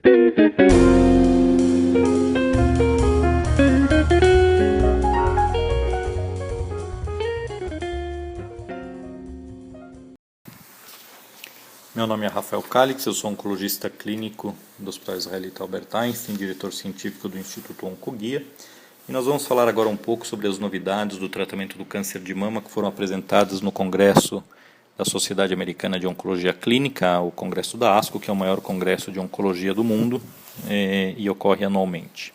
Meu nome é Rafael Calix, eu sou oncologista clínico do Hospital Israelita Albert Einstein, diretor científico do Instituto Oncoguia. E nós vamos falar agora um pouco sobre as novidades do tratamento do câncer de mama que foram apresentadas no Congresso da Sociedade Americana de Oncologia Clínica, o Congresso da ASCO, que é o maior congresso de oncologia do mundo e ocorre anualmente.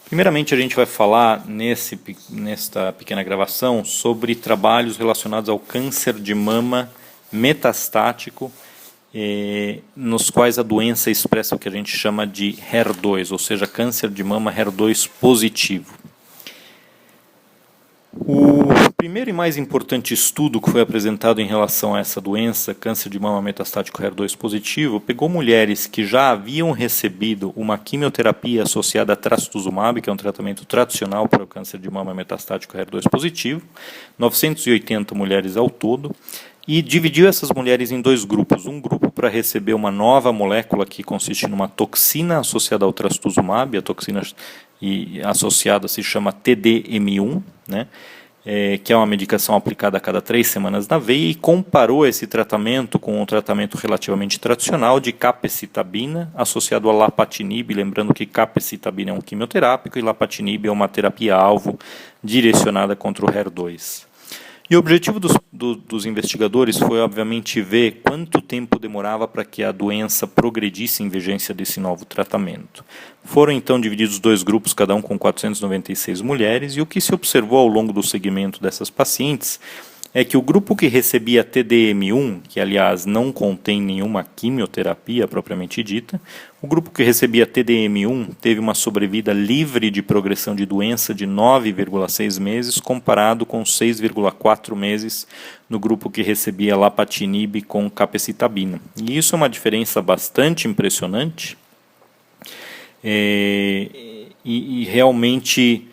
Primeiramente, a gente vai falar nesta pequena gravação sobre trabalhos relacionados ao câncer de mama metastático, nos quais a doença expressa o que a gente chama de HER2, ou seja, câncer de mama HER2 positivo. O primeiro e mais importante estudo que foi apresentado em relação a essa doença, câncer de mama metastático HER2 positivo, pegou mulheres que já haviam recebido uma quimioterapia associada a trastuzumab, que é um tratamento tradicional para o câncer de mama metastático HER2 positivo, 980 mulheres ao todo, e dividiu essas mulheres em dois grupos. Um grupo para receber uma nova molécula que consiste numa toxina associada ao trastuzumab, a toxina associada se chama TDM1, né, que é uma medicação aplicada a cada 3 semanas na veia, e comparou esse tratamento com um tratamento relativamente tradicional de capecitabina associado a lapatinib, lembrando que capecitabina é um quimioterápico e lapatinib é uma terapia-alvo direcionada contra o HER2. E o objetivo dos investigadores foi, obviamente, ver quanto tempo demorava para que a doença progredisse em vigência desse novo tratamento. Foram, então, divididos dois grupos, cada um com 496 mulheres, e o que se observou ao longo do segmento dessas pacientes é que o grupo que recebia TDM1, que, aliás, não contém nenhuma quimioterapia propriamente dita, o grupo que recebia TDM1 teve uma sobrevida livre de progressão de doença de 9,6 meses, comparado com 6,4 meses no grupo que recebia lapatinib com capecitabina. E isso é uma diferença bastante impressionante e realmente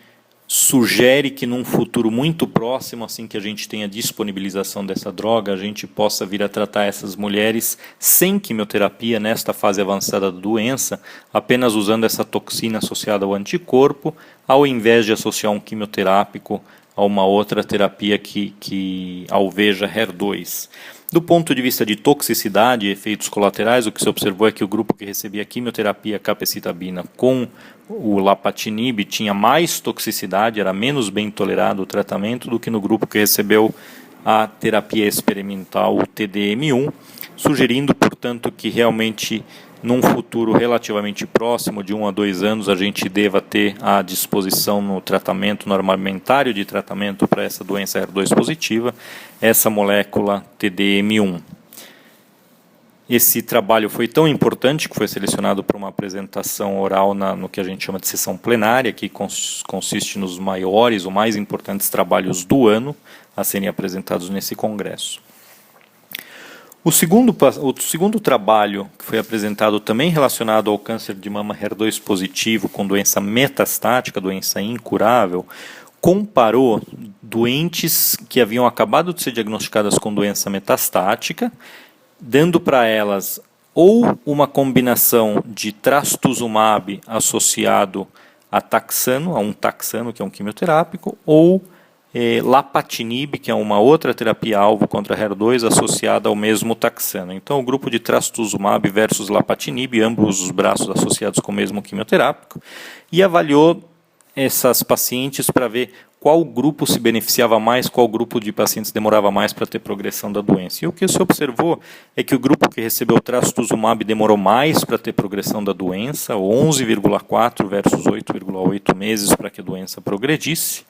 sugere que num futuro muito próximo, assim que a gente tenha disponibilização dessa droga, a gente possa vir a tratar essas mulheres sem quimioterapia nesta fase avançada da doença, apenas usando essa toxina associada ao anticorpo, ao invés de associar um quimioterápico a uma outra terapia que alveja HER2. Do ponto de vista de toxicidade e efeitos colaterais, o que se observou é que o grupo que recebia quimioterapia capecitabina com o lapatinib tinha mais toxicidade, era menos bem tolerado o tratamento do que no grupo que recebeu a terapia experimental, o TDM1, sugerindo, portanto, que realmente num futuro relativamente próximo, de 1 a 2 anos, a gente deva ter à disposição no tratamento, no armamentário de tratamento para essa doença HER2 positiva, essa molécula TDM1. Esse trabalho foi tão importante que foi selecionado para uma apresentação oral no que a gente chama de sessão plenária, que consiste nos maiores ou mais importantes trabalhos do ano a serem apresentados nesse congresso. O segundo trabalho, que foi apresentado também relacionado ao câncer de mama HER2 positivo com doença metastática, doença incurável, comparou doentes que haviam acabado de ser diagnosticadas com doença metastática, dando para elas ou uma combinação de trastuzumab associado a um taxano, que é um quimioterápico, ou lapatinib, que é uma outra terapia-alvo contra HER2 associada ao mesmo taxano. Então, o grupo de trastuzumab versus lapatinib, ambos os braços associados com o mesmo quimioterápico, e avaliou essas pacientes para ver qual grupo se beneficiava mais, qual grupo de pacientes demorava mais para ter progressão da doença. E o que se observou é que o grupo que recebeu trastuzumab demorou mais para ter progressão da doença, 11,4 versus 8,8 meses para que a doença progredisse,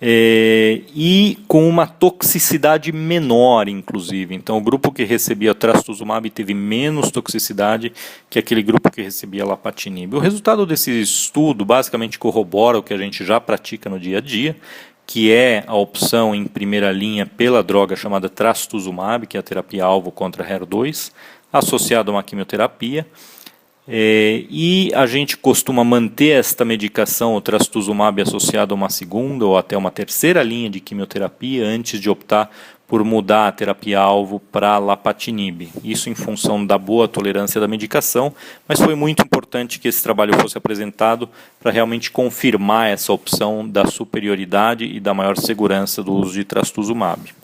e com uma toxicidade menor, inclusive. Então, o grupo que recebia trastuzumab teve menos toxicidade que aquele grupo que recebia lapatinib. O resultado desse estudo basicamente corrobora o que a gente já pratica no dia a dia, que é a opção em primeira linha pela droga chamada trastuzumab, que é a terapia-alvo contra HER2, associada a uma quimioterapia. E a gente costuma manter esta medicação, o trastuzumab, associado a uma segunda ou até uma terceira linha de quimioterapia antes de optar por mudar a terapia-alvo para lapatinib. Isso em função da boa tolerância da medicação, mas foi muito importante que esse trabalho fosse apresentado para realmente confirmar essa opção da superioridade e da maior segurança do uso de trastuzumab.